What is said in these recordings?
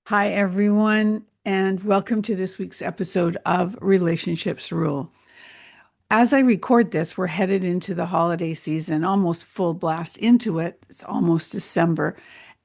Hi, everyone, and welcome to this week's episode of Relationships Rule. As I record this, we're headed into the holiday season, almost full blast into it. It's almost December,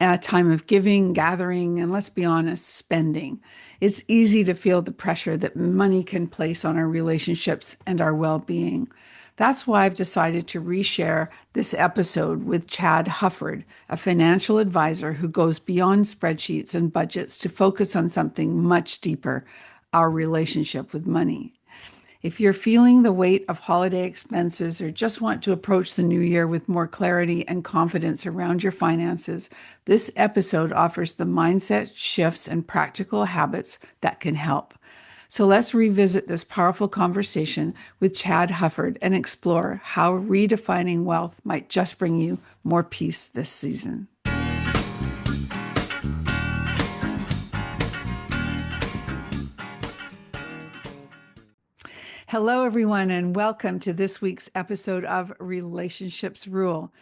a time of giving, gathering, and let's be honest, spending. It's easy to feel the pressure that money can place on our relationships and our well being. That's why I've decided to reshare this episode with Chad Hufford, a financial advisor who goes beyond spreadsheets and budgets to focus on something much deeper, our relationship with money. If you're feeling the weight of holiday expenses or just want to approach the new year with more clarity and confidence around your finances, this episode offers the mindset shifts and practical habits that can help. So let's revisit this powerful conversation with Chad Hufford and explore how redefining wealth might just bring you more peace this season. Hello, everyone, and welcome to this week's episode of Relationships Rule.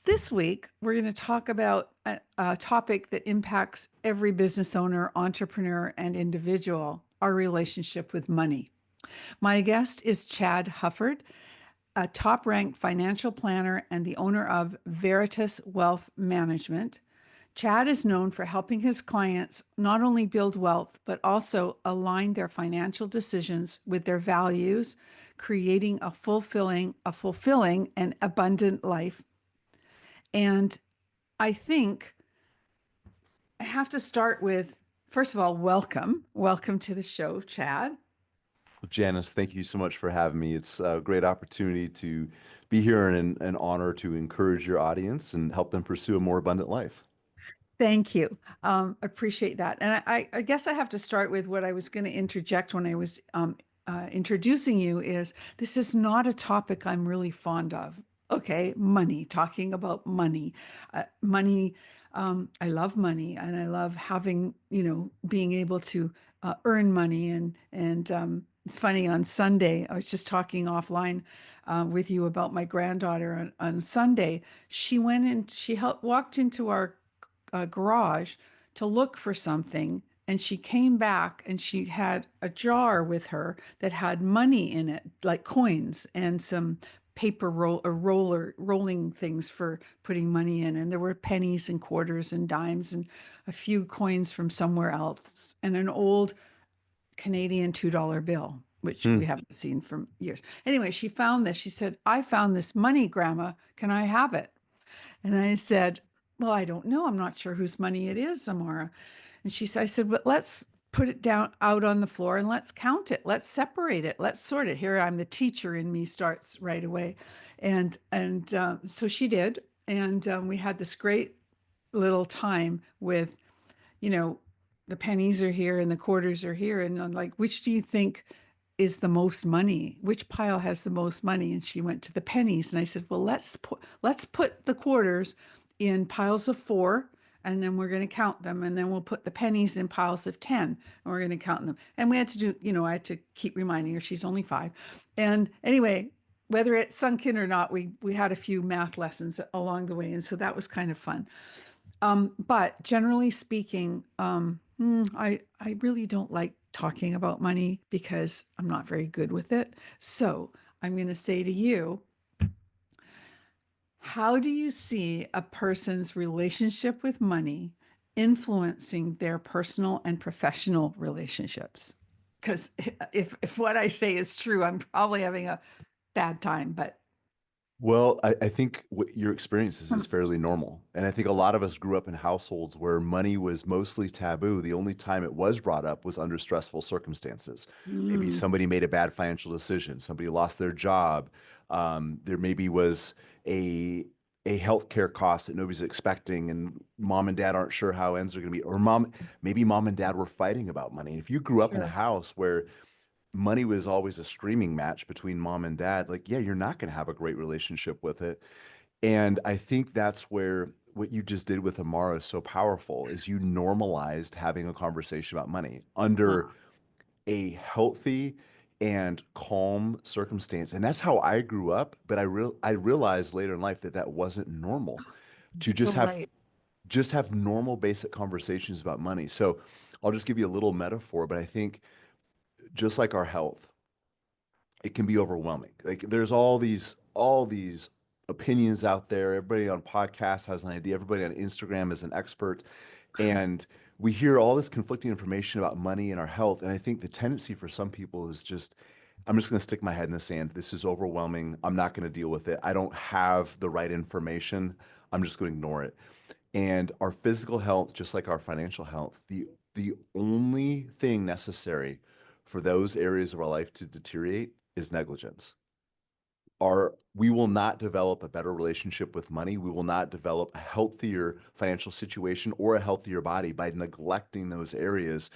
This week, we're going to talk about a topic that impacts every business owner, entrepreneur, and individual, our relationship with money. My guest is Chad Hufford, a top ranked financial planner and the owner of Veritas Wealth Management. Chad is known for helping his clients not only build wealth, but also align their financial decisions with their values, creating a fulfilling and abundant life. And I think I have to start with, first of all, welcome. Welcome to the show, Chad. Janice, thank you so much for having me. It's a great opportunity to be here and an honor to encourage your audience and help them pursue a more abundant life. Thank you. Appreciate that. And I guess I have to start with what I was going to interject when I was introducing you is this is not a topic I'm really fond of. Okay, money, talking about money. Money, I love money and I love having, being able to earn money. And it's funny, on Sunday, I was just talking offline with you about my granddaughter on Sunday. She went in, she helped, walked into our garage to look for something. And she came back and she had a jar with her that had money in it, like coins and some paper rolling things for putting money in. And there were pennies and quarters and dimes and a few coins from somewhere else and an old Canadian $2 bill, which we Hmm. haven't seen for years. Anyway, she found this. She said, I found this money, Grandma. Can I have it? And I said, well, I don't know. I'm not sure whose money it is, Amara. And I said, but let's put it down out on the floor and let's count it. Let's separate it. Let's sort it. Here, I'm the teacher in me starts right away. And so she did. And we had this great little time with, you know, the pennies are here and the quarters are here. And I'm like, which do you think is the most money? Which pile has the most money? And she went to the pennies. And I said, well, let's put the quarters in piles of four, and then we're going to count them. And then we'll put the pennies in piles of 10, and we're going to count them. And we had to do, I had to keep reminding her she's only 5. And anyway, whether it sunk in or not, we had a few math lessons along the way. And so that was kind of fun. But generally speaking, I really don't like talking about money because I'm not very good with it. So I'm going to say to you, how do you see a person's relationship with money influencing their personal and professional relationships? Because if what I say is true, I'm probably having a bad time, but Well, I think what your experiences is fairly normal. And I think a lot of us grew up in households where money was mostly taboo. The only time it was brought up was under stressful circumstances. Maybe mm, somebody made a bad financial decision, somebody lost their job. There maybe was a a healthcare cost that nobody's expecting, and mom and dad aren't sure how ends are going to be, or maybe mom and dad were fighting about money. And if you grew up in a sure. house where money was always a screaming match between mom and dad, like, yeah, you're not going to have a great relationship with it. And I think that's where what you just did with Amara is so powerful is you normalized having a conversation about money under Uh, a healthy and calm circumstance. And that's how I grew up, but I realized later in life that that wasn't normal to so just have right. just have normal basic conversations about money. So I'll just give you a little metaphor, but I think just like our health, it can be overwhelming. Like there's all these opinions out there. Everybody on podcasts has an idea. Everybody on Instagram is an expert. And we hear all this conflicting information about money and our health. And I think the tendency for some people is just, I'm just going to stick my head in the sand. This is overwhelming. I'm not going to deal with it. I don't have the right information. I'm just going to ignore it. And our physical health, just like our financial health, the only thing necessary for those areas of our life to deteriorate is negligence. We will not develop a better relationship with money. We will not develop a healthier financial situation or a healthier body by neglecting those areas.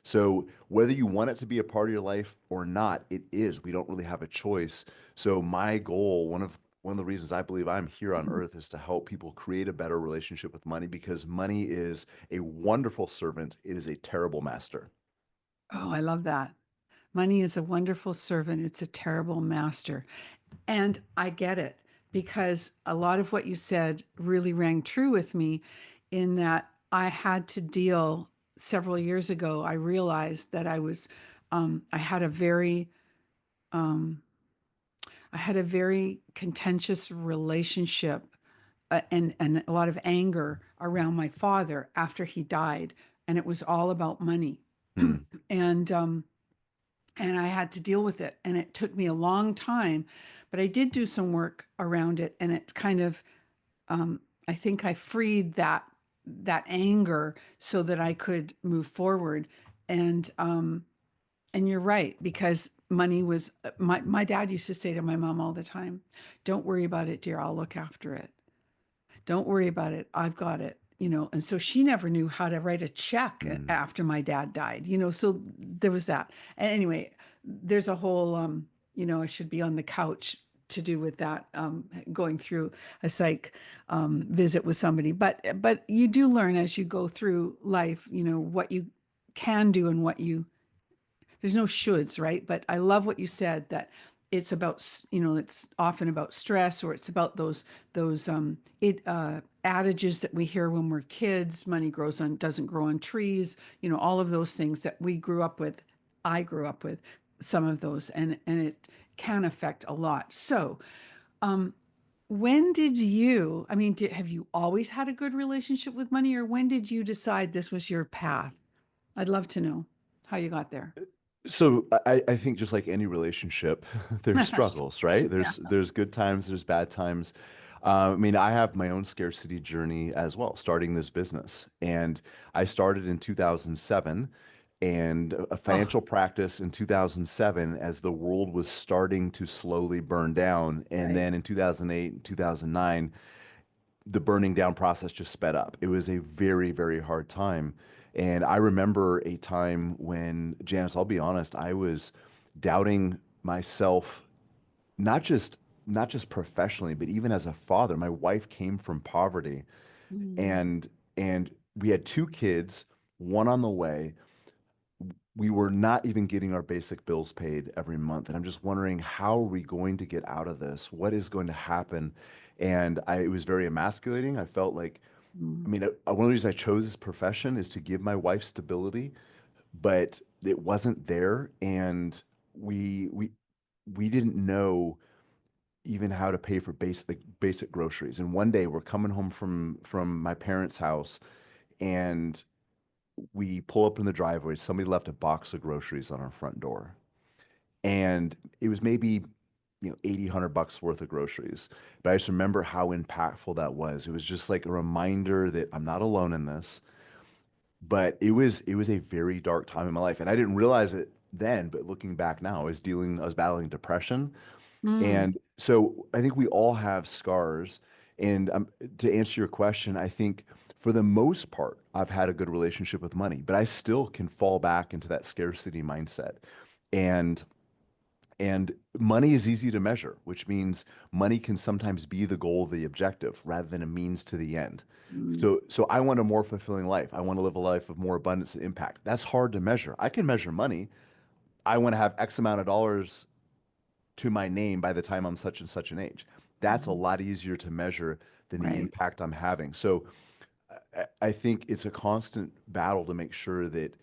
So whether you want it to be a part of your life or not, it is. We don't really have a choice. So my goal, one of the reasons I believe I'm here on earth is to help people create a better relationship with money because money is a wonderful servant. It is a terrible master. Oh, I love that. Money is a wonderful servant, it's a terrible master. And I get it because a lot of what you said really rang true with me in that I had to deal several years ago. I realized that I had a um, I had a very contentious relationship and a lot of anger around my father after he died. And it was all about money. Hmm. And, um, and I had to deal with it. And it took me a long time, but I did do some work around it. And it kind of, I think I freed that anger so that I could move forward. And and you're right because money was my dad used to say to my mom all the time, "Don't worry about it, dear. I'll look after it. Don't worry about it. I've got it." And so she never knew how to write a check Hmm. after my dad died, so there was that. And anyway, there's a whole, I should be on the couch to do with that, going through a psych visit with somebody. But you do learn as you go through life, what you can do and what you there's no shoulds, right? But I love what you said that it's about, it's often about stress or it's about those adages that we hear when we're kids. Money doesn't grow on trees. All of those things that we grew up with. I grew up with some of those, and it can affect a lot. So, when did you? I mean, have you always had a good relationship with money, or when did you decide this was your path? I'd love to know how you got there. So I think just like any relationship, there's struggles, right? Yeah. There's good times, there's bad times. I mean, I have my own scarcity journey as well, starting this business. And I started in 2007 and a Oh, financial practice in 2007 as the world was starting to slowly burn down. And right. then in 2008 and 2009, the burning down process just sped up. It was a very, very hard time. And I remember a time when, Janice, I'll be honest, I was doubting myself, not just not just professionally, but even as a father. My wife came from poverty Mm, and we had two kids, one on the way. We were not even getting our basic bills paid every month. And I'm just wondering, how are we going to get out of this? What is going to happen? It was very emasculating. I felt like, I mm, mean, one of the reasons I chose this profession is to give my wife stability, but it wasn't there. And we, we, we didn't know even how to pay for basic groceries. And one day we're coming home from my parents' house and we pull up in the driveway. Somebody left a box of groceries on our front door. And it was maybe 80 100 bucks worth of groceries, but I just remember how impactful that was. It was just like a reminder that I'm not alone in this. But it was a very dark time in my life, and I didn't realize it then, but looking back now, I was battling depression. mm, And so I think we all have scars. And to answer your question, I think for the most part I've had a good relationship with money, but I still can fall back into that scarcity mindset. And and money is easy to measure, which means money can sometimes be the goal of the objective rather than a means to the end. mm, So I want a more fulfilling life. I want to live a life of more abundance and impact. That's hard to measure. I can measure money. I want to have X amount of dollars to my name by the time I'm such and such an age. That's a mhm. lot easier to measure than the Right. impact I'm having. So I think it's a constant battle to make sure that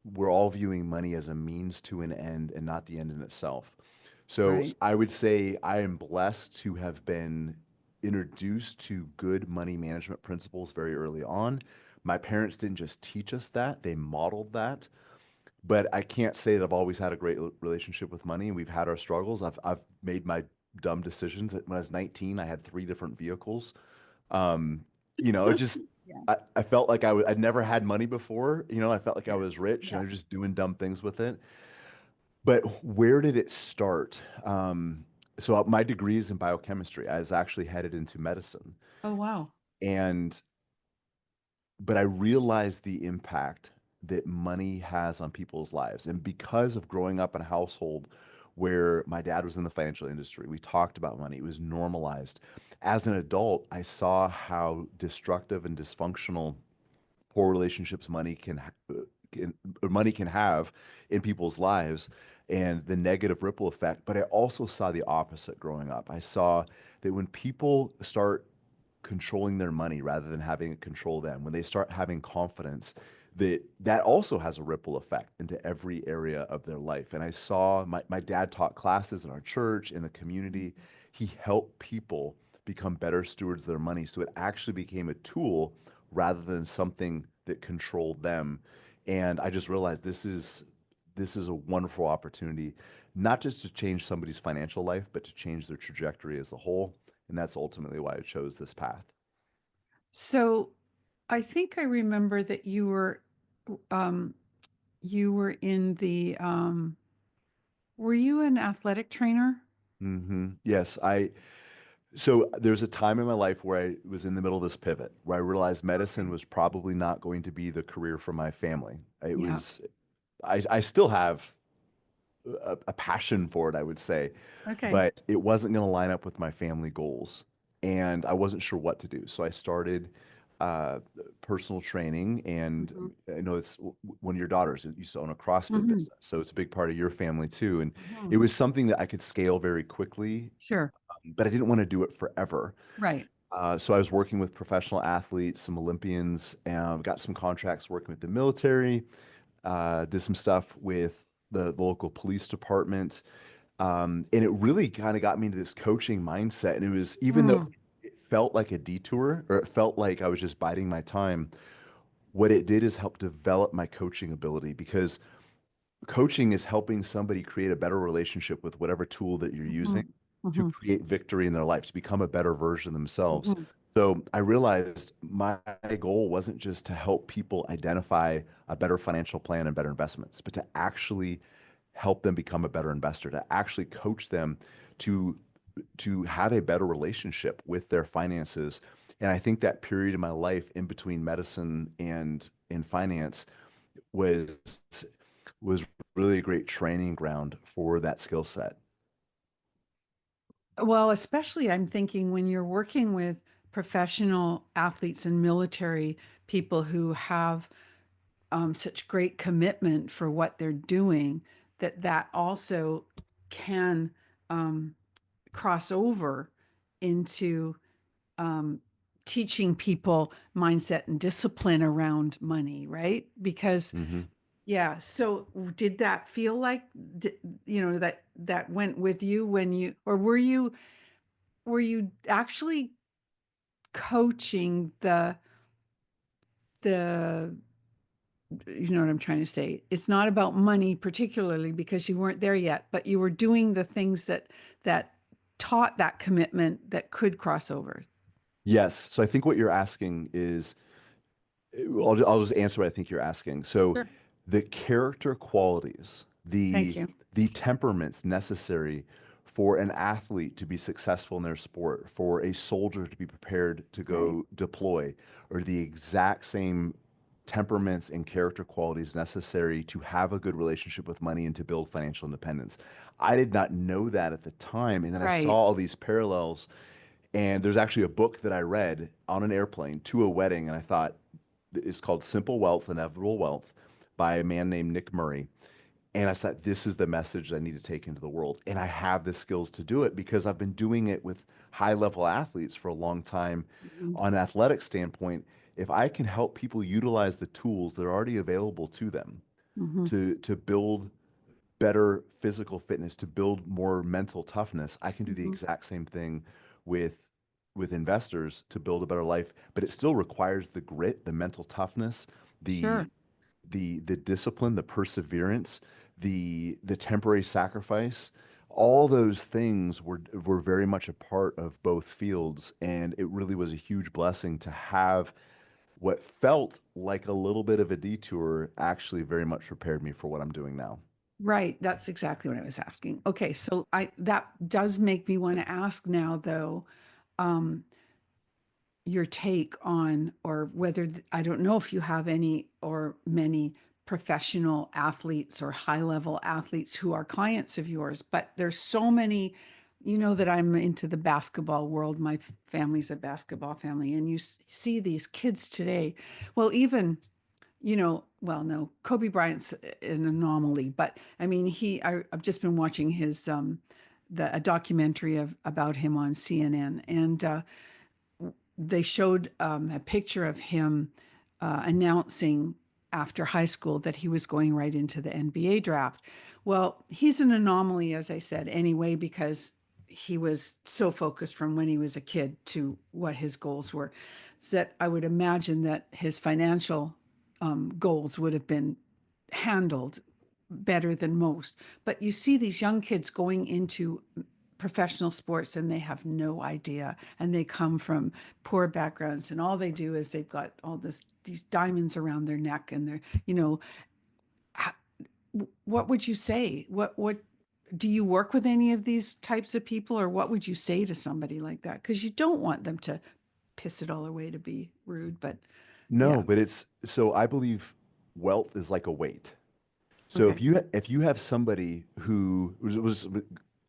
we're all viewing money as a means to an end and not the end in itself. So Right. I would say I am blessed to have been introduced to good money management principles very early on. My parents didn't just teach us that, they modeled that. But I can't say that I've always had a great relationship with money. We've had our struggles. I've made my dumb decisions. When I was 19, I had three different vehicles. Um, it just Yeah. I felt like I'd never had money before. I felt like I Yeah. was rich and Yeah. I was just doing dumb things with it. But where did it start? So my degree is in biochemistry. I was actually headed into medicine, Oh, wow. and but I realized the impact that money has on people's lives. And because of growing up in a household where my dad was in the financial industry, we talked about money, it was normalized. As an adult, I saw how destructive and dysfunctional poor relationships can money can have in people's lives and the negative ripple effect. But I also saw the opposite growing up. I saw that when people start controlling their money rather than having it control them, when they start having confidence, that also has a ripple effect into every area of their life. And I saw my dad taught classes in our church, in the community. He helped people become better stewards of their money. So it actually became a tool rather than something that controlled them. And I just realized this is a wonderful opportunity, not just to change somebody's financial life, but to change their trajectory as a whole. And that's ultimately why I chose this path. So I think I remember that um you were in the were you an athletic trainer? Yes, so there's a time in my life where I was in the middle of this pivot, where I realized medicine Okay. was probably not going to be the career for my family. It Yeah. was, I still have a passion for it, I would say, Okay. but it wasn't going to line up with my family goals. And I wasn't sure what to do. So I started uh, personal training. And Hmm. I know it's one of your daughters used to own a CrossFit Hmm. business. So it's a big part of your family too. And Hmm. it was something that I could scale very quickly, Sure. but I didn't want to do it forever. Right. So I was working with professional athletes, some Olympians, and got some contracts working with the military, did some stuff with the local police department. And it really kind of got me into this coaching mindset. And it was, even though Mm. it felt like a detour, or it felt like I was just biding my time, what it did is help develop my coaching ability, because coaching is helping somebody create a better relationship with whatever tool that you're Hmm. using to Hmm. create victory in their life, to become a better version of themselves. Hmm. So I realized my goal wasn't just to help people identify a better financial plan and better investments, but to actually help them become a better investor, to actually coach them to have a better relationship with their finances. And I think that period in my life in between medicine and in finance was was really a great training ground for that skill set. Well, especially I'm thinking when you're working with professional athletes and military people who have such great commitment for what they're doing, that also can um, cross over into um, teaching people mindset and discipline around money, right? Because Hmm. yeah, so did that feel like that went with you when you or were you actually coaching the you know what I'm trying to say? It's not about money particularly because you weren't there yet, but you were doing the things that taught that commitment that could cross over. Yes. So I think what you're asking is, I'll just answer what I think you're asking. So Sure. the character qualities, Thank the you. the temperaments necessary for an athlete to be successful in their sport, for a soldier to be prepared to Right. go deploy, are the exact same temperaments and character qualities necessary to have a good relationship with money and to build financial independence. I did not know that at the time, and then I saw Right. all these parallels. And there's actually a book that I read on an airplane to a wedding, and I thought it's called Simple Wealth, Inevitable Wealth by a man named Nick Murray. And I thought, this is the message I need to take into the world. And I have the skills to do it because I've been doing it with high level athletes for a long time Mhm. on an athletic standpoint. if I can help people utilize the tools that are already available to them Hmm. to build better physical fitness, to build more mental toughness, I can do the Hmm. exact same thing with investors to build a better life. But it still requires the grit, the mental toughness, Sure. the the discipline, the perseverance, the temporary sacrifice. All those things were very much a part of both fields, and it really was a huge blessing to have what felt like a little bit of a detour actually very much prepared me for what I'm doing now. Right. That's exactly what I was asking. Okay, so I that does make me want to ask now, though, um, your take on, or whether I don't know if you have any or many professional athletes or high level athletes who are clients of yours, but there's so many, that I'm into the basketball world. My family's a basketball family, and you see these kids today. Well, even well, no, Kobe Bryant's an anomaly, but I mean, I've just been watching a documentary about him on CNN, and they showed a picture of him announcing after high school that he was going right into the NBA draft. Well, he's an anomaly, as I said, anyway, because he was so focused from when he was a kid to what his goals were. So that I would imagine that his financial goals would have been handled better than most. But you see these young kids going into professional sports and they have no idea, and they come from poor backgrounds, and all they do is they've got all these diamonds around their neck, and they're what would you say? What do you work with any of these types of people, or what would you say to somebody like that? Because you don't want them to piss it all away, to be rude, but No, yeah. but it's so I believe wealth is like a weight. So Okay. if you have somebody who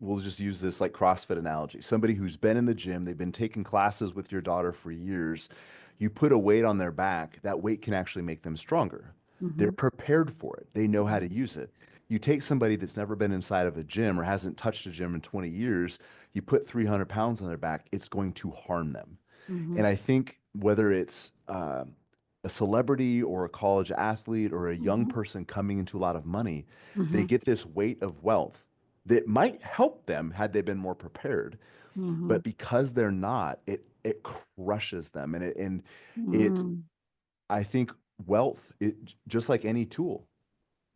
we'll just use this like CrossFit analogy, somebody who's been in the gym, they've been taking classes with your daughter for years, you put a weight on their back, that weight can actually make them stronger. They're Hmm. prepared for it. They know how to use it. You take somebody that's never been inside of a gym or hasn't touched a gym in 20 years, you put 300 pounds on their back, it's going to harm them. Hmm. And I think whether it's a celebrity or a college athlete or a young Hmm. person coming into a lot of money, they Hmm. get this weight of wealth that might help them had they been more prepared. Hmm. But because they're not, it crushes them. It Hmm. I think wealth, just like any tool,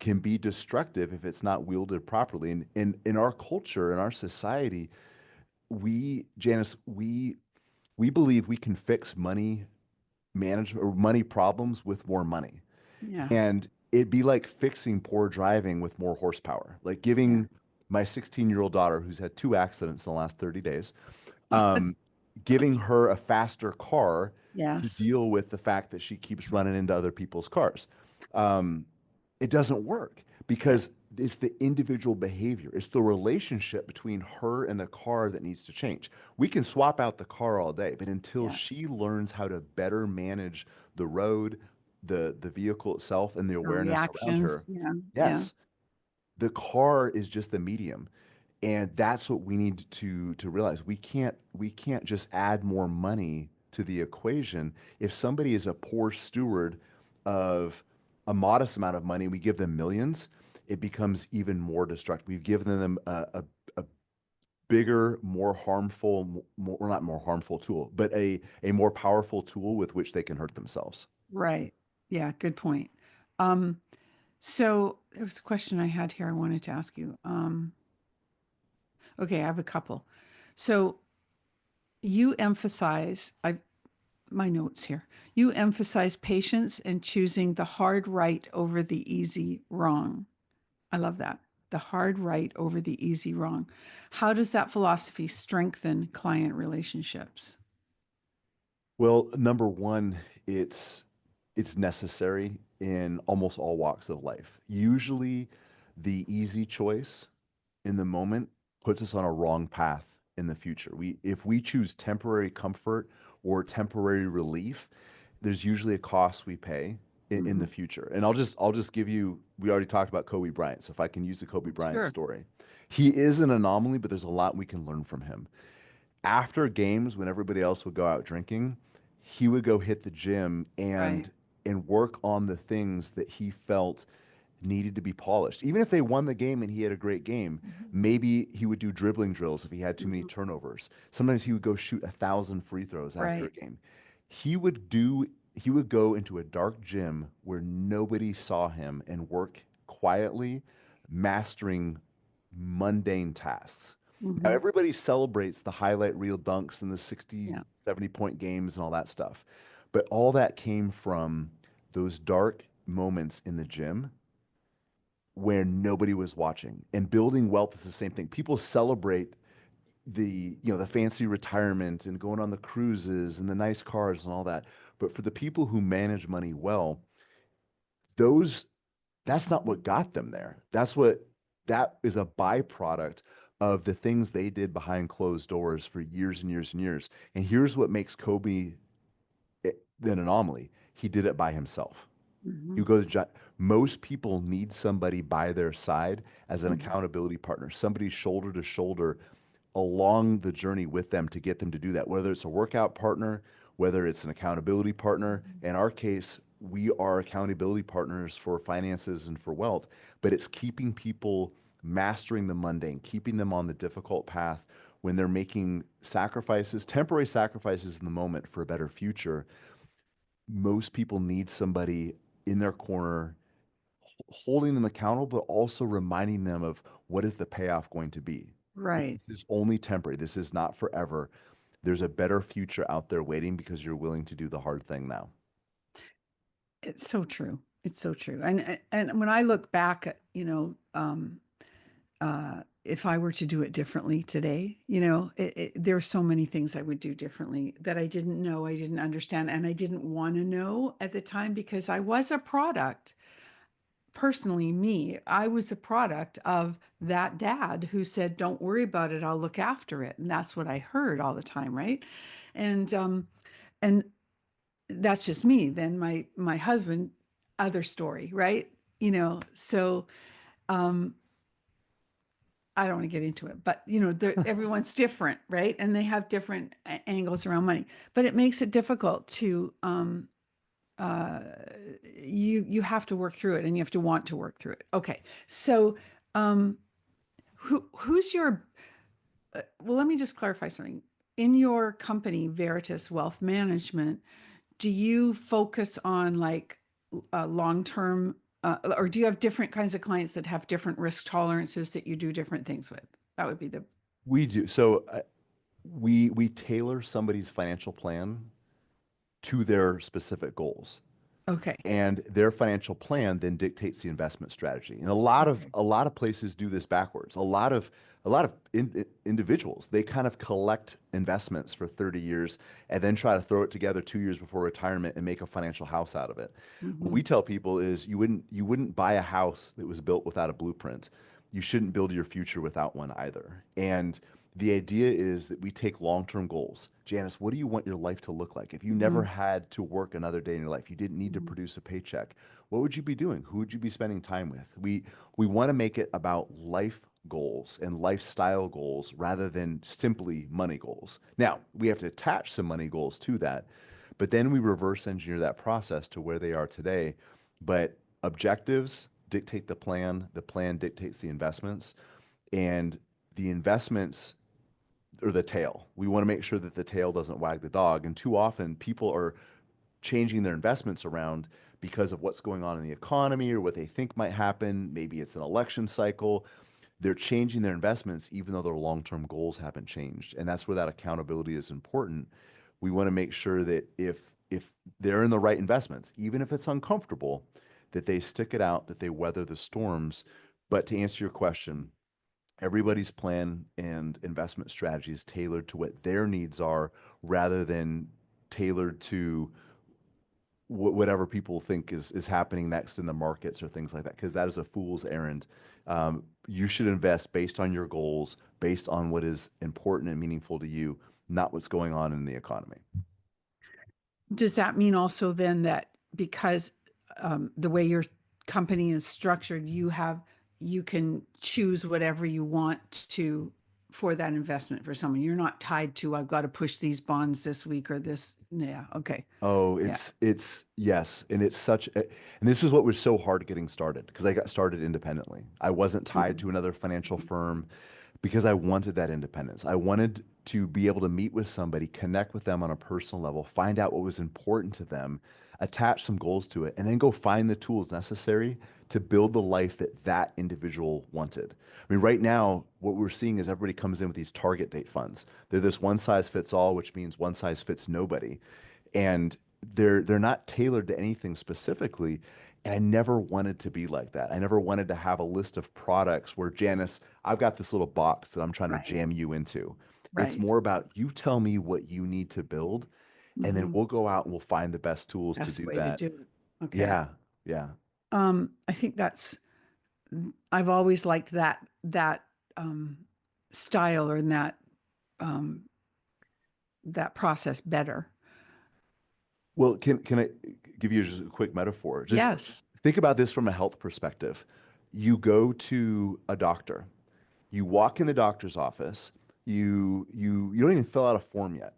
can be destructive if it's not wielded properly. And in our culture, in our society, Janice, we believe we can fix money management or money problems with more money. Yeah. And it'd be like fixing poor driving with more horsepower, like Yeah. giving my 16-year-old daughter, who's had two accidents in the last 30 days, um, giving her a faster car to Yes. deal with the fact that she keeps running into other people's cars. Um, it doesn't work Yeah. because it's the individual behavior. It's the relationship between her and the car that needs to change. We can swap out the car all day, but until Yeah. she learns how to better manage the road, the vehicle itself, and the Her awareness around reactions. her, Yeah. Yeah. yes, the car is just the medium. And that's what we need to realize. We can't just add more money to the equation. If somebody is a poor steward of a modest amount of money, we give them millions, it becomes even more destructive. We've given them a bigger, more harmful, more, well, not more harmful tool, but a more powerful tool with which they can hurt themselves. Right. Yeah. Good point. Um, so there was a question I had here I wanted to ask you. Okay, I have a couple. So you emphasize, my notes here. You emphasize patience and choosing the hard right over the easy wrong. I love that. The hard right over the easy wrong. How does that philosophy strengthen client relationships? Well, number one, it's necessary in almost all walks of life. Usually, the easy choice in the moment puts us on a wrong path in the future. If we choose temporary comfort or temporary relief, there's usually a cost we pay in the Hmm. future. And I'll just give you, we already talked about Kobe Bryant, so if I can use the Kobe Bryant Sure. story. He is an anomaly, but there's a lot we can learn from him. After games, when everybody else would go out drinking, he would go hit the gym Right. and work on the things that he felt needed to be polished. Even if they won the game and he had a great game, Mhm. maybe he would do dribbling drills if he had too many Mhm. turnovers. Sometimes he would go shoot 1,000 free throws after a Right. game. He would go into a dark gym where nobody saw him and work quietly, mastering mundane tasks. Now, Hmm. everybody celebrates the highlight reel dunks and the 60, Yeah. 70 point games and all that stuff. But all that came from those dark moments in the gym where nobody was watching. And building wealth is the same thing. People celebrate the fancy retirement and going on the cruises and the nice cars and all that. But for the people who manage money well, those that's not what got them there. That is a byproduct of the things they did behind closed doors for years and years and years. And here's what makes Kobe an anomaly. He did it by himself. Hmm. You go to most people need somebody by their side as an Hmm. accountability partner, somebody shoulder to shoulder along the journey with them to get them to do that, whether it's a workout partner, whether it's an accountability partner. In our case, we are accountability partners for finances and for wealth, but it's keeping people mastering the mundane, keeping them on the difficult path when they're making sacrifices, temporary sacrifices in the moment for a better future. Most people need somebody in their corner holding them accountable, but also reminding them of what is the payoff going to be. Right. This is only temporary. This is not forever. There's a better future out there waiting because you're willing to do the hard thing now. It's so true. It's so true. And when I look back at, if I were to do it differently today, there are so many things I would do differently that I didn't know, I didn't understand, and I didn't want to know at the time because I was a product. Personally, me, I was a product of that dad who said, "Don't worry about it, I'll look after it." And that's what I heard all the time, right? And that's just me. Then my husband, other story, right? So um I don't want to get into it, but everyone's different, right? And they have different angles around money, but it makes it difficult to uh you have to work through it and you have to want to work through it. Okay. So um who's your well, let me just clarify something. In your company, Veritas Wealth Management, do you focus on like long-term or do you have different kinds of clients that have different risk tolerances that you do different things with? That would be the We do. So we tailor somebody's financial plan to their specific goals. okay. And their financial plan then dictates the investment strategy. And Okay. a lot of places do this backwards. A lot of individuals, they kind of collect investments for 30 years and then try to throw it together 2 years before retirement and make a financial house out of it. What Hmm. we tell people is you wouldn't buy a house that was built without a blueprint. You shouldn't build your future without one either. And the idea is that we take long-term goals. Janice, what do you want your life to look like? If you never Hmm. had to work another day in your life, you didn't need to Hmm. produce a paycheck, what would you be doing? Who would you be spending time with? We want to make it about life goals and lifestyle goals rather than simply money goals. Now, we have to attach some money goals to that, but then we reverse engineer that process to where they are today. But objectives dictate the plan dictates the investments, and the investments or the tail. We want to make sure that the tail doesn't wag the dog. And too often people are changing their investments around because of what's going on in the economy or what they think might happen. Maybe it's an election cycle. They're changing their investments even though their long-term goals haven't changed. And that's where that accountability is important. We want to make sure that if they're in the right investments, even if it's uncomfortable, that they stick it out, that they weather the storms. But to answer your question, everybody's plan and investment strategy is tailored to what their needs are rather than tailored to whatever people think is happening next in the markets or things like that, because that is a fool's errand. You should invest based on your goals, based on what is important and meaningful to you, not what's going on in the economy. Does that mean also then that because the way your company is structured, you can choose whatever you want to for that investment for someone. You're not tied to, I've got to push these bonds this week or this. Yeah. Okay. Oh, Yeah. it's yes, and it's and this is what was so hard getting started because I got started independently. I wasn't tied Mhm. to another financial firm because I wanted that independence. I wanted to be able to meet with somebody, connect with them on a personal level, find out what was important to them, attach some goals to it, and then go find the tools necessary to build the life that that individual wanted. I mean, right now, what we're seeing is everybody comes in with these target date funds. They're this one size fits all, which means one size fits nobody, and they're not tailored to anything specifically. And I never wanted to be like that. I never wanted to have a list of products where Janice, I've got this little box that I'm trying to Right. jam you into. It's Right. more about you tell me what you need to build, and then Hmm. we'll go out and we'll find the best tools to Best do way to that. do it. Okay. Yeah, yeah. I think I've always liked that um, style or um, that process better. Well, can I give you just a quick metaphor? Just Yes. think about this from a health perspective. You go to a doctor. You walk in the doctor's office. You don't even fill out a form yet.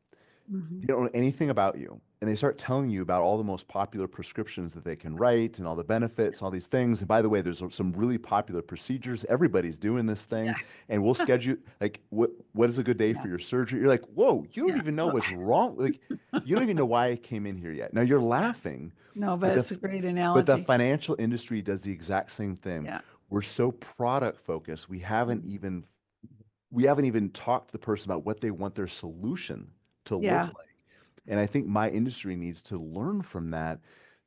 Hmm. You don't know anything about you. And they start telling you about all the most popular prescriptions that they can write and all the benefits, all these things. And by the way, there's some really popular procedures. Everybody's doing this Yeah. thing. And we'll schedule like what is a good day Yeah. for your surgery? You're like, whoa, you don't Yeah. even know Well, what's wrong. Like you don't even know why I came in here yet. Now you're yeah. laughing, No, but but it's a great the analogy. financial industry does the exact same thing. Yeah. We're so product focused, Mhm. we haven't even talked to the person about what they want their solution to Yeah. look like. And I think my industry needs to learn from that,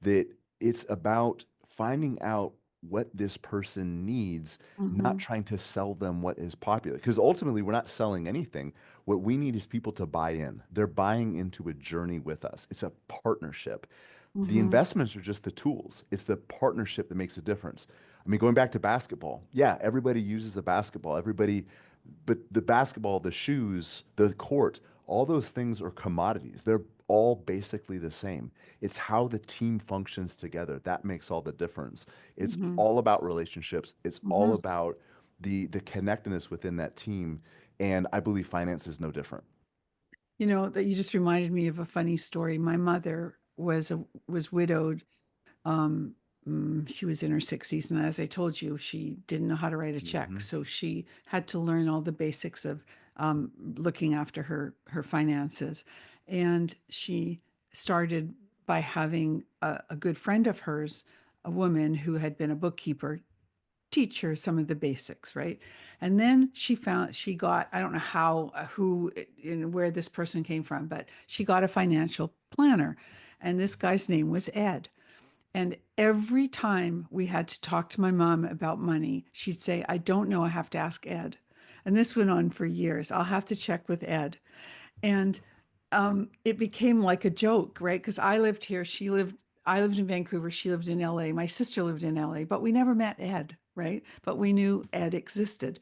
that it's about finding out what this person needs, not Hmm. trying to sell them what is popular. Because ultimately, we're not selling anything. What we need is people to buy in. They're buying into a journey with us. It's a partnership. The Hmm. investments are just the tools. It's the partnership that makes a difference. I mean, going back to basketball, yeah, everybody uses a basketball. But the basketball, the shoes, the court, all those things are commodities. They're all basically the same. It's how the team functions together that makes all the difference. It's Hmm. all about relationships. It's all Hmm. about the connectedness within that team. And I believe finance is no different. You know, that you just reminded me of a funny story. My mother was widowed. Um, she was in her 60s, and as I told you, she didn't know how to write a check, Hmm. so she had to learn all the basics of looking after her finances. And she started by having a good friend of hers, a woman who had been a bookkeeper, teach her some of the basics, right? And then she got, I don't know how, who, and where this person came from, but she got a financial planner. And this guy's name was Ed. And every time we had to talk to my mom about money, she'd say, I don't know, I have to ask Ed. And this went on for years. I'll have to check with Ed. And it became like a joke, right? Because I lived in Vancouver, she lived in LA, my sister lived in LA, but we never met Ed, right? But we knew Ed existed.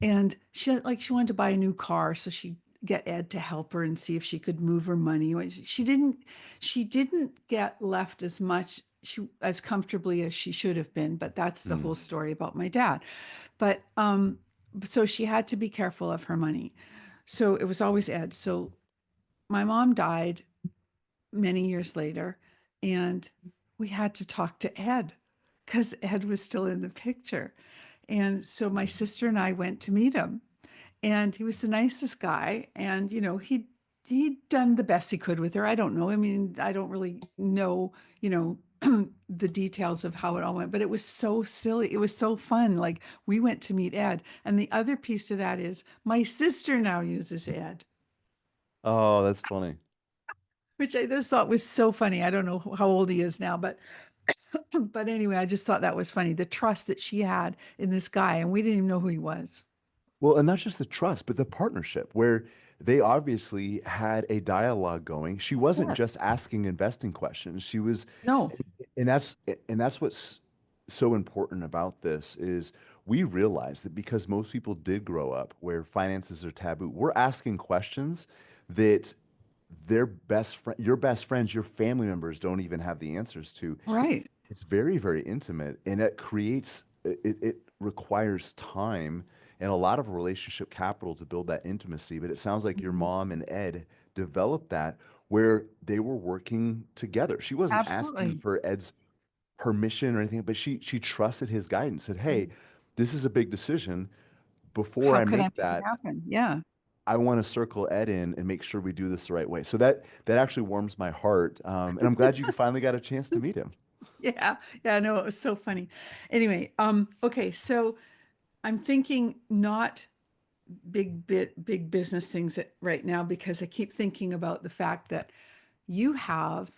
And she wanted to buy a new car, so she'd get Ed to help her and see if she could move her money. She didn't get left as comfortably as she should have been, but that's the whole Mm. story about my dad. But so she had to be careful of her money. So it was always Ed. So my mom died many years later, and we had to talk to Ed because Ed was still in the picture. And so my sister and I went to meet him, and he was the nicest guy. And he'd done the best he could with her. I don't know. I mean, I don't really know, the details of how it all went, but it was so silly. It was so fun. Like we went to meet Ed. And the other piece to that is my sister now uses Ed, Oh, that's funny. which I just thought was so funny. I don't know how old he is now, but but anyway, I just thought that was funny. The trust that she had in this guy, and we didn't even know who he was. Well, and not just the trust, but the partnership where they obviously had a dialogue going. She wasn't just Yes. asking investing questions. She was, No. and that's what's so important about this is we realize that because most people did grow up where finances are taboo, we're asking questions that your best friends, your family members don't even have the answers to. Right. It's very, very intimate, and it requires time. and a lot of relationship capital to build that intimacy. But it sounds like your Mhm. mom and Ed developed that where they were working together. She wasn't asking Absolutely. for Ed's permission or anything, but she trusted his guidance, said, "Hey, this is a big decision. Before How I could I make make it that, happen? Yeah. I want to circle Ed in and make sure we do this the right way." So that actually warms my heart, and I'm glad you finally got a chance to meet him. Yeah. Yeah. No, it was so funny. Anyway, okay, so I'm thinking not big business things right now because I keep thinking about the fact that you have,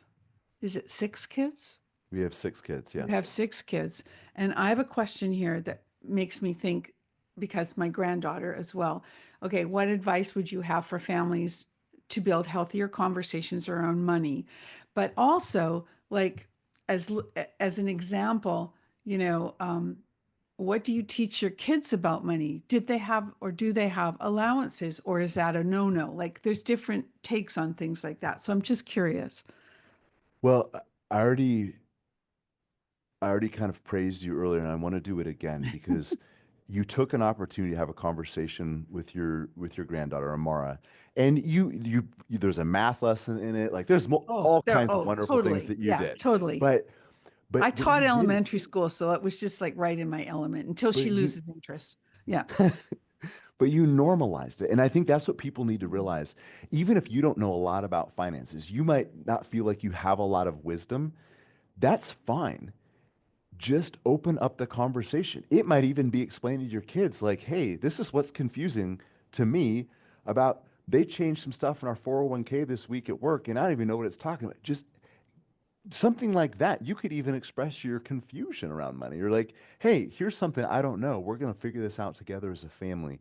is it 6 kids? We have 6 kids, You yes. have 6 kids. And I have a question here that makes me think, because my granddaughter as well. Okay, what advice would you have for families to build healthier conversations around money? But also, like, as as an example, you know, what do you teach your kids about money? Did they have or do they have allowances, or is that a no-no? Like, there's different takes on things like that. So I'm just curious. Well, I already I already kind of praised you earlier, and I want to do it again because you took an opportunity to have a conversation with your granddaughter Amara, and there's a math lesson in it. Like there's all kinds of wonderful things Totally. that you Yeah, did, totally. but I what taught you did is elementary school, so it was just like right in my element until but she you loses interest. Yeah. but you normalized it, and I think that's what people need to Mhm. realize. Even if you don't know a lot about finances, you might not feel like you have a lot of wisdom. That's fine. Just open up the conversation. It might even be explaining to your kids, like, hey, this is what's confusing to me about they changed some stuff in our 401k this week at work, and I don't even know what it's talking about. Just something like that. You could even express your confusion around money. You're like, hey, here's something I don't know. We're going to figure this out together as a family.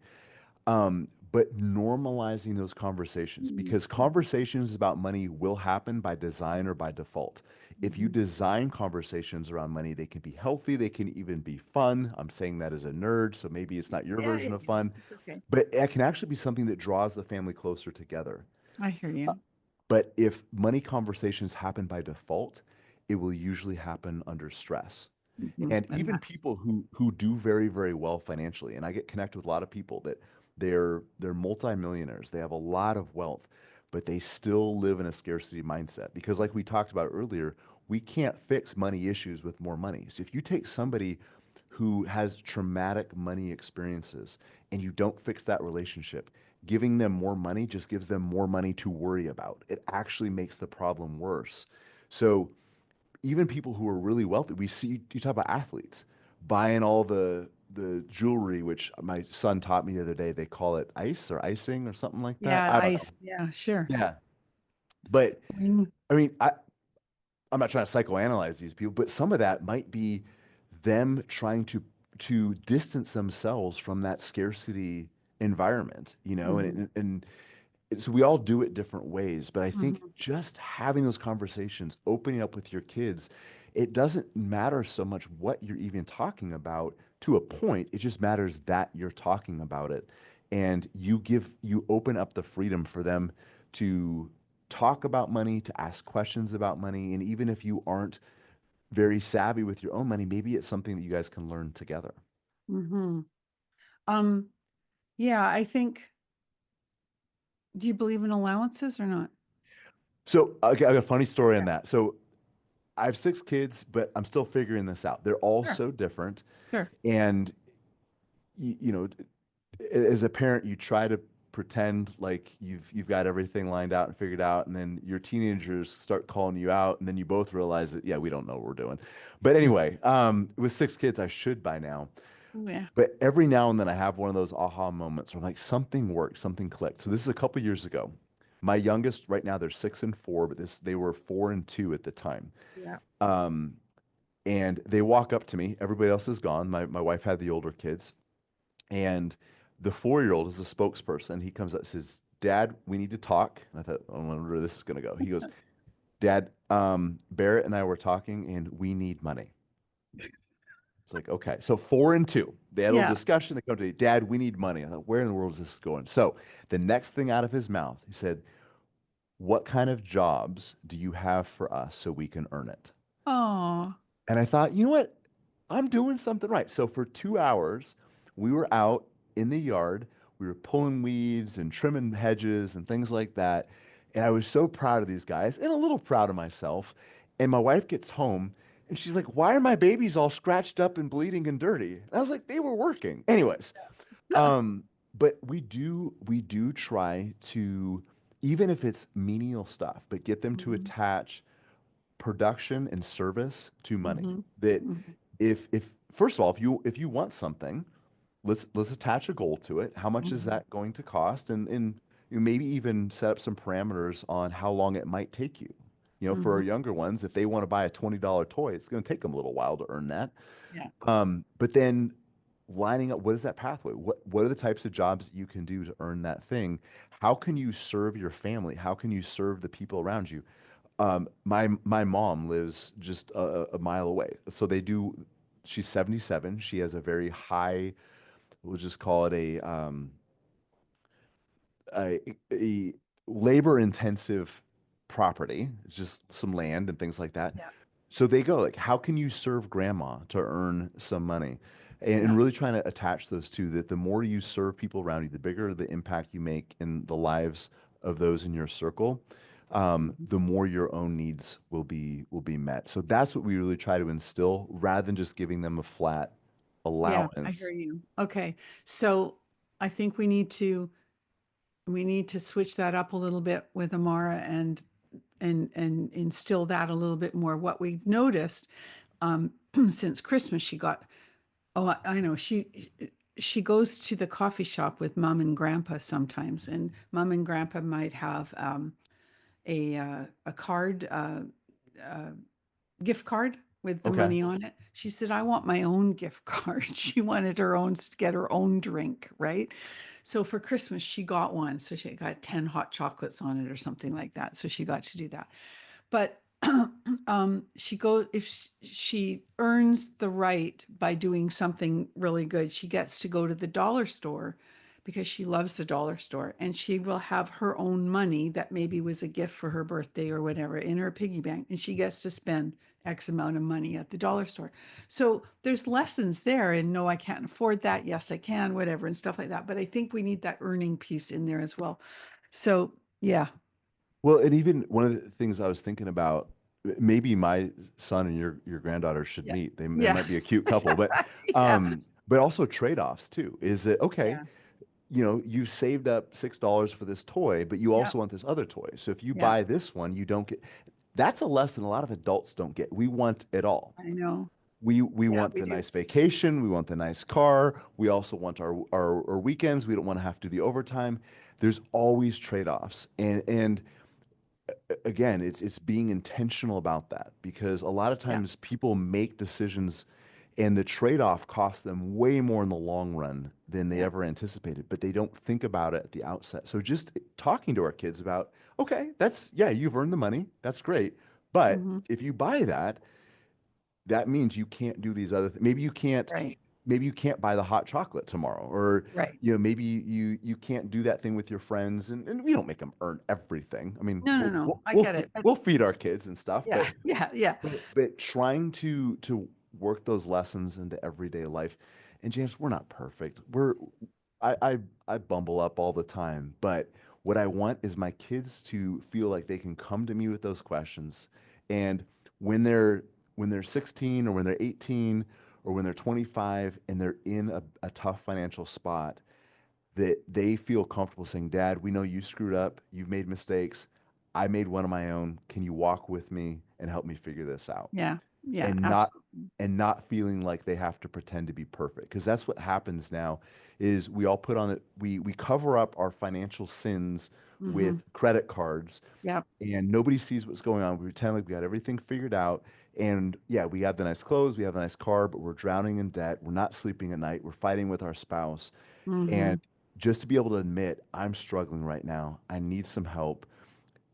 But normalizing those conversations, Mhm. because conversations about money will happen by design or by default. If you Mhm. design conversations around money, they can be healthy, they can even be fun. I'm saying that as a nerd, so maybe it's not your Yeah, yeah, version of yeah. fun, It's okay. but it can actually be something that draws the family closer together. I hear Uh, you. But if money conversations happen by default, it will usually happen under stress. And And even that's, people who do very, very well financially, and I get connected with a lot of people that they're multimillionaires, they have a lot of wealth, but they still live in a scarcity mindset because, like we talked about earlier, we can't fix money issues with more money. So if you take somebody who has traumatic money experiences and you don't fix that relationship, giving them more money just gives them more money to worry about. It actually makes the problem worse. So even people who are really wealthy, we see you talk about athletes buying all the jewelry, which my son taught me the other day. They call it ice or icing or something like that. yeah, I don't know. ice. Yeah, sure. Yeah, but Mm. I mean, I'm not trying to psychoanalyze these people, but some of that might be them trying to distance themselves from that scarcity environment, you know, Mhm. and so we all do it different ways, but I think Mhm. just having those conversations, opening up with your kids, it doesn't matter so much what you're even talking about to a point. It just matters that you're talking about it. And you open up the freedom for them to talk about money, to ask questions about money. And even if you aren't very savvy with your own money, maybe it's something that you guys can learn together. Mhm. Um, yeah, I think, do you believe in allowances or not? So, okay, I got a funny story on Yeah, that. So, I have 6 kids, but I'm still figuring this out. They're all sure, so different. sure. And you know, as a parent, you try to pretend like you've got everything lined out and figured out, and then your teenagers start calling you out, and then you both realize that yeah, we don't know what we're doing. But anyway, with 6 kids, I should by now. Yeah. But every now and then, I have one of those aha moments where I'm like something worked, something clicked. So this is a couple years ago. My youngest right now they're 6 and 4, but this they were 4 and 2 at the time. Yeah. Um, and they walk up to me. Everybody else is gone. My wife had the older kids. And the 4-year-old is the spokesperson. He comes up and says, Dad, we need to talk. And I thought, I wonder where this is going to go. He goes, Dad, Barrett and I were talking and we need money. It's like, okay. So 4 and 2, they had a little Yeah. discussion. They come to me, Dad, we need money. I thought, where in the world is this going? So the next thing out of his mouth, he said, what kind of jobs do you have for us so we can earn it? Oh, And I thought, you know what? I'm doing something right. So for 2 hours, we were out. in the yard. We were pulling weeds and trimming hedges and things like that. And I was so proud of these guys and a little proud of myself. And my wife gets home and she's like, "Why are my babies all scratched up and bleeding and dirty?" And I was like, "They were working." Anyways, um, but we do try to, even if it's menial stuff, but get them to Mhm. attach production and service to money. Mhm. That Mhm. if first of all, if you want something, let's attach a goal to it. How much is Mhm. that going to cost? And you maybe even set up some parameters on how long it might take you. For our Mhm. younger ones, if they want to buy a $20 toy, it's going to take them a little while to earn that. Yeah. But then lining up, what is that pathway? What are the types of jobs that you can do to earn that thing? How can you serve your family? How can you serve the people around you? My mom lives just a mile away. So they do, she's 77. She has a very high, we'll just call it a labor intensive property. It's just some land and things like that. Yeah. So they go like, how can you serve grandma to earn some money? And Yeah. really trying to attach those two, that the more you serve people around you, the bigger the impact you make in the lives of those in your circle, Mhm. the more your own needs will be met. So that's what we really try to instill rather than just giving them a flat Yeah, I hear allowance. you. Okay. So I think we need to switch that up a little bit with Amara and instill that a little bit more. What we've noticed since Christmas, she got, oh, I know, she goes to the coffee shop with mom and grandpa sometimes, and mom and grandpa might have a card, gift card with the Okay. money on it. She said, I want my own gift card. She wanted her own to get her own drink, right? So for Christmas, she got one. So she got 10 hot chocolates on it or something like that. So she got to do that. But she goes, if she earns the right by doing something really good, she gets to go to the dollar store because she loves the dollar store, and she will have her own money that maybe was a gift for her birthday or whatever in her piggy bank, and she gets to spend X amount of money at the dollar store. So there's lessons there, and no, I can't afford that. Yes, I can, whatever, and stuff like that. But I think we need that earning piece in there as well. So yeah, Well, and even one of the things I was thinking about, maybe my son and your granddaughter should yeah, meet. They yeah, might be a cute couple, but yeah, also trade-offs too. Is it okay? yes, You saved up $6 for this toy, but you yeah, also want this other toy. So if you yeah. buy this one, you don't get. That's a lesson a lot of adults don't get. We want it all. I know. We Yeah, want we the do. nice vacation. We want the nice car. We also want our weekends. We don't want to have to do the overtime. There's always trade-offs, and again, it's being intentional about that, because a lot of Yeah, times people make decisions and the trade-off costs them way more in the long run than they yeah. ever anticipated, but they don't think about it at the outset. So just talking to our kids about, okay, yeah, you've earned the money. That's great. But Hmm. if you buy that, that means you can't do these other things. Right, Maybe you can't buy the hot chocolate tomorrow, or right. maybe you can't do that thing with your friends, and we don't make them earn everything. I mean, No, no, we'll no. we'll I we'll, get fe- it. But we'll feed our kids and stuff, yeah, yeah, yeah. but trying to work those lessons into everyday life. And James, we're not perfect. I bumble up all the time, but what I want is my kids to feel like they can come to me with those questions. And when they're 16 or when they're 18 or when they're 25 and they're in a tough financial spot, that they feel comfortable saying, Dad, we know you screwed up, you've made mistakes. I made one of my own. Can you walk with me and help me figure this out? Yeah, yeah, and not absolutely. and not feeling like they have to pretend to be perfect, because that's what happens now. Is we all put on it, we cover up our financial sins Hmm. with credit cards, Yep. and nobody sees what's going on. We pretend like we got everything figured out, and yeah, we have the nice clothes, we have the nice car, but we're drowning in debt, we're not sleeping at night, we're fighting with our spouse. Hmm. And just to be able to admit, I'm struggling right now, I need some help.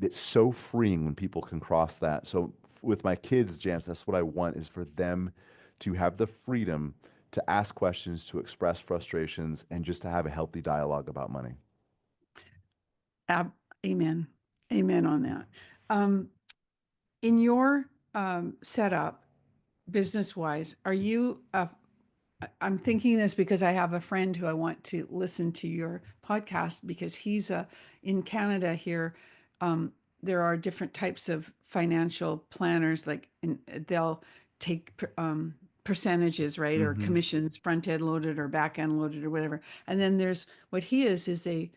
It's so freeing when people can cross that. So with my kids, James, that's what I want, is for them to have the freedom to ask questions, to express frustrations, and just to have a healthy dialogue about money. Ab Amen. Amen on that. Um, in your setup, business wise, are you I'm thinking this because I have a friend who I want to listen to your podcast because he's in Canada here. Um, there are different types of financial planners, they'll take percentages, right, or Hmm. commissions, front end loaded or back end loaded or whatever. And then there's what he is a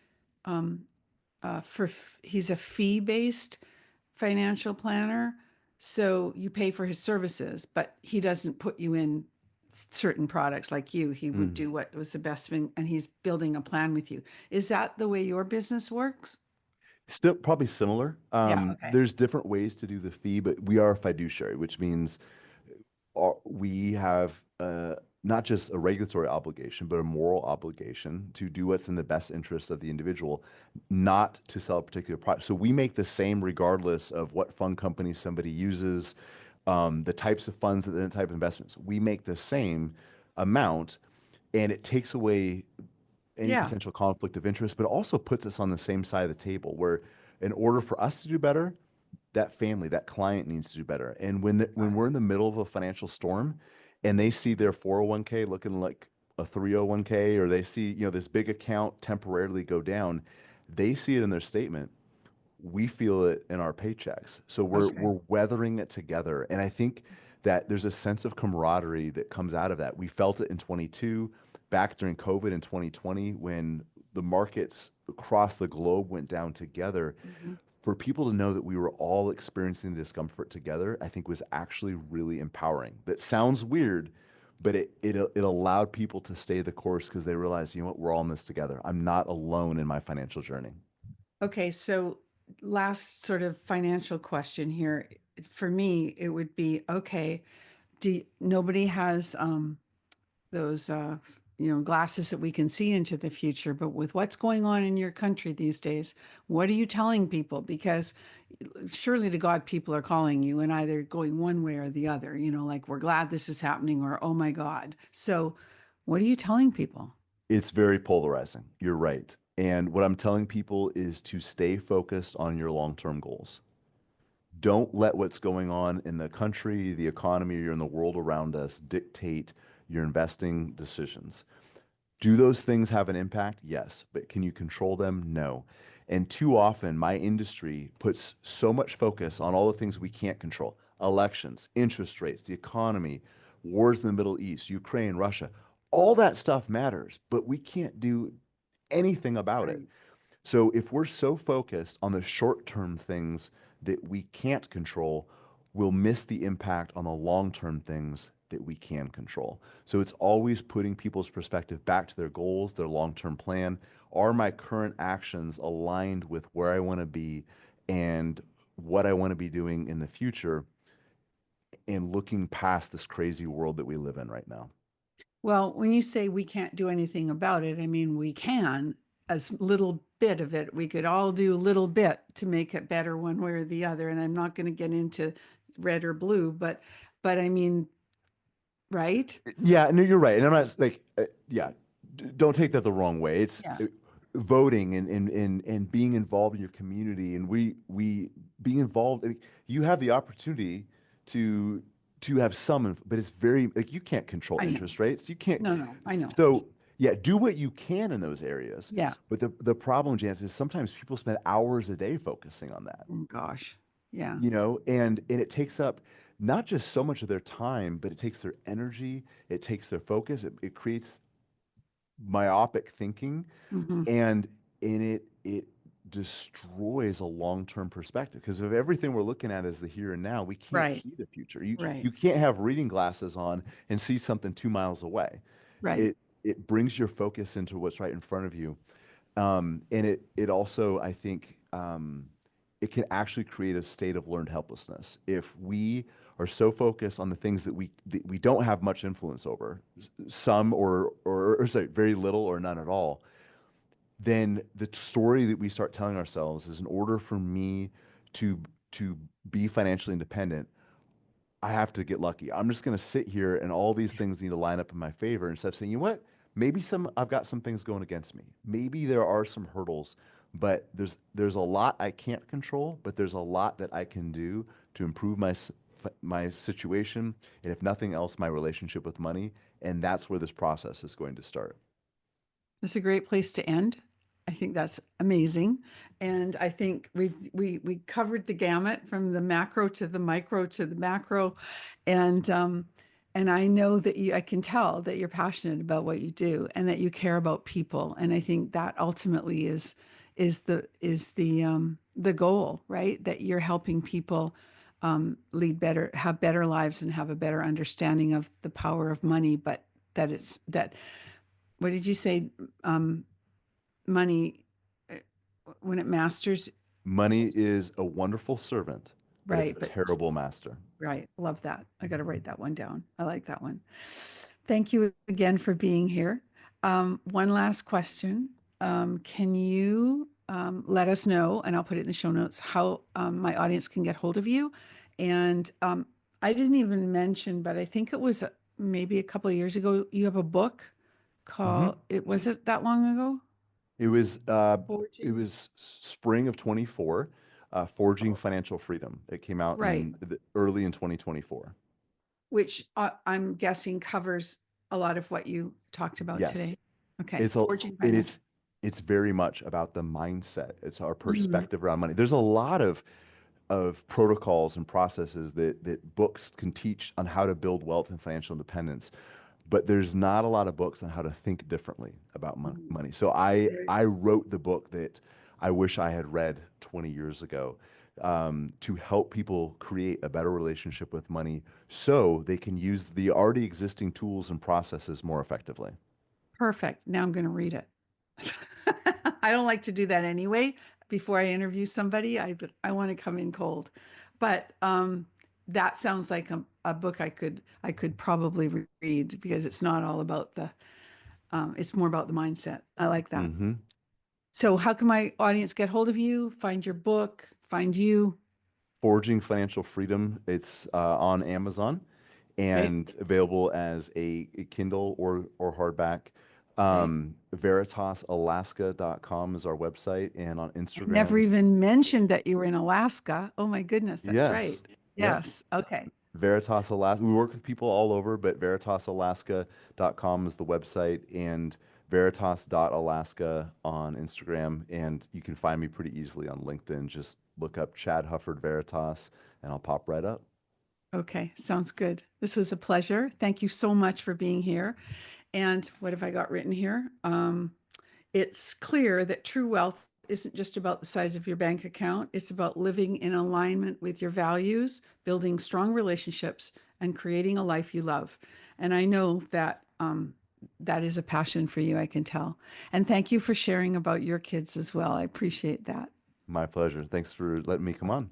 he's a fee based financial planner. So you pay for his services, but he doesn't put you in certain products like you. He would Mm. do what was the best thing, and he's building a plan with you. Is that the way your business works? Still probably similar. Yeah. Okay. There's different ways to do the fee, but we are a fiduciary, which means we have not just a regulatory obligation, but a moral obligation to do what's in the best interest of the individual, not to sell a particular product. So we make the same regardless of what fund company somebody uses, the types of funds, the type of investments. We make the same amount, and it takes away any Yeah. potential conflict of interest, but also puts us on the same side of the table where in order for us to do better, that family, that client needs to do better. And when Got we're it. in the middle of a financial storm and they see their 401k looking like a 301k, or they see, this big account temporarily go down, they see it in their statement, we feel it in our paychecks. So Okay. we're weathering it together. And I think that there's a sense of camaraderie that comes out of that. We felt it in 22, back during COVID in 2020, when the markets across the globe went down together. Mhm. For people to know that we were all experiencing discomfort together, I think was actually really empowering. That sounds weird, but it allowed people to stay the course because they realized, what, we're all in this together. I'm not alone in my financial journey. Okay, so last sort of financial question here. For me, it would be okay. Nobody has those glasses that we can see into the future, but with what's going on in your country these days, what are you telling people? Because surely to God people are calling you and either going one way or the other, like we're glad this is happening or oh my God. So what are you telling people? It's very polarizing. You're right. And what I'm telling people is to stay focused on your long-term goals. Don't let what's going on in the country, the economy, or in the world around us dictate your investing decisions. Do those things have an impact? Yes. But can you control them? No. And too often, my industry puts so much focus on all the things we can't control: elections, interest rates, the economy, wars in the Middle East, Ukraine, Russia. All that stuff matters, but we can't do anything about it. Right. So if we're so focused on the short-term things that we can't control, we'll miss the impact on the long-term things that we can control. So it's always putting people's perspective back to their goals, their long-term plan. Are my current actions aligned with where I want to be and what I want to be doing in the future, and looking past this crazy world that we live in right now? Well, when you say we can't do anything about it, I mean, we can, as little bit of it. We could all do a little bit to make it better one way or the other. And I'm not going to get into red or blue, but I mean, right? Yeah, no, you're right. And I'm not like, yeah, don't take that the wrong way. It's Yeah. voting and being involved in your community. And we being involved, like, you have the opportunity to have some, but it's very, like, you can't control I know. interest rates. You can't. No, no, I know. So yeah, do what you can in those areas. Yeah. But the problem, Janice, is sometimes people spend hours a day focusing on that, Oh gosh. Yeah. and it takes up not just so much of their time, but it takes their energy, it takes their focus, it creates myopic thinking, Hmm. and it destroys a long-term perspective, because if everything we're looking at is the here and now, we can't Right. see the future. You Right. you can't have reading glasses on and see something 2 miles away. Right. It brings your focus into what's right in front of you. And it also, I think, it can actually create a state of learned helplessness if we are so focused on the things that we don't have much influence over, some or sorry, very little or none at all. Then the story that we start telling ourselves is, in order for me to to be financially independent, I have to get lucky. I'm just going to sit here and all these things need to line up in my favor, instead of saying, you know what? Maybe I've got some things going against me. Maybe there are some hurdles, but there's a lot I can't control, but there's a lot that I can do to improve my situation, and if nothing else, my relationship with money. And that's where this process is going to start. That's a great place to end. I think that's amazing. And I think we covered the gamut from the macro to the micro to the macro. And I know that I can tell that you're passionate about what you do and that you care about people. And I think that ultimately is the goal, right? That you're helping people lead better, have better lives, and have a better understanding of the power of money. But that what did you say? Money, uh, when it masters, Money is a wonderful servant, but it's a right? But terrible master. right, love that. I got to write that one down. I like that one. Thank you again for being here. One last question. Can you let us know, and I'll put it in the show notes, how my audience can get hold of you? And I didn't even mention, but I think it was maybe a couple of years ago, you have a book Hmm. called, was it that long ago? It was uh, it Forging. was spring of 24, Forging Financial Freedom. It came out Right. early in 2024. Which I'm guessing covers a lot of what you talked about Yes. today. Okay, It's a forging and financial. it's very much about the mindset. It's our Mhm. perspective around money. There's a lot of protocols and processes that books can teach on how to build wealth and financial independence, but there's not a lot of books on how to think differently about Mhm. money. So I Very I wrote the book that I wish I had read 20 years ago, to help people create a better relationship with money so they can use the already existing tools and processes more effectively. perfect. Now I'm going to read it. I don't like to do that anyway. Before I interview somebody, I want to come in cold. But that sounds like a book I could probably read because it's not all about it's more about the mindset. I like that. Hmm. So how can my audience get hold of you, find your book, find you? Forging Financial Freedom. It's on Amazon Okay. and available as a Kindle or hardback. Okay. VeritasAlaska.com is our website, and on I never Instagram. even mentioned that you were in Alaska. Oh my goodness, that's Yes. right. Yep. Yes. Okay. Veritas Alaska. We work with people all over, but veritasalaska.com is the website, and veritas.alaska on Instagram. And you can find me pretty easily on LinkedIn. Just look up Chad Hufford Veritas, and I'll pop right up. Okay. Sounds good. This was a pleasure. Thank you so much for being here. And what have I got written here? It's clear that true wealth isn't just about the size of your bank account. It's about living in alignment with your values, building strong relationships, and creating a life you love. And I know that that is a passion for you, I can tell. And thank you for sharing about your kids as well. I appreciate that. My pleasure. Thanks for letting me come on.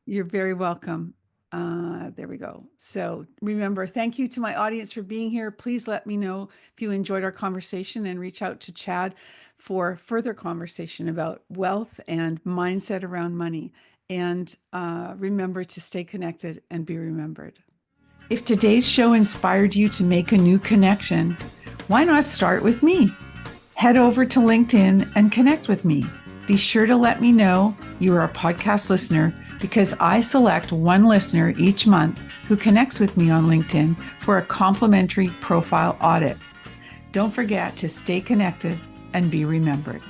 You're very welcome. There we go. So remember, thank you to my audience for being here. Please let me know if you enjoyed our conversation and reach out to Chad for further conversation about wealth and mindset around money. And remember to stay connected and be remembered. If today's show inspired you to make a new connection, why not start with me? Head over to LinkedIn and connect with me. Be sure to let me know you are a podcast listener because I select one listener each month who connects with me on LinkedIn for a complimentary profile audit. Don't forget to stay connected and be remembered.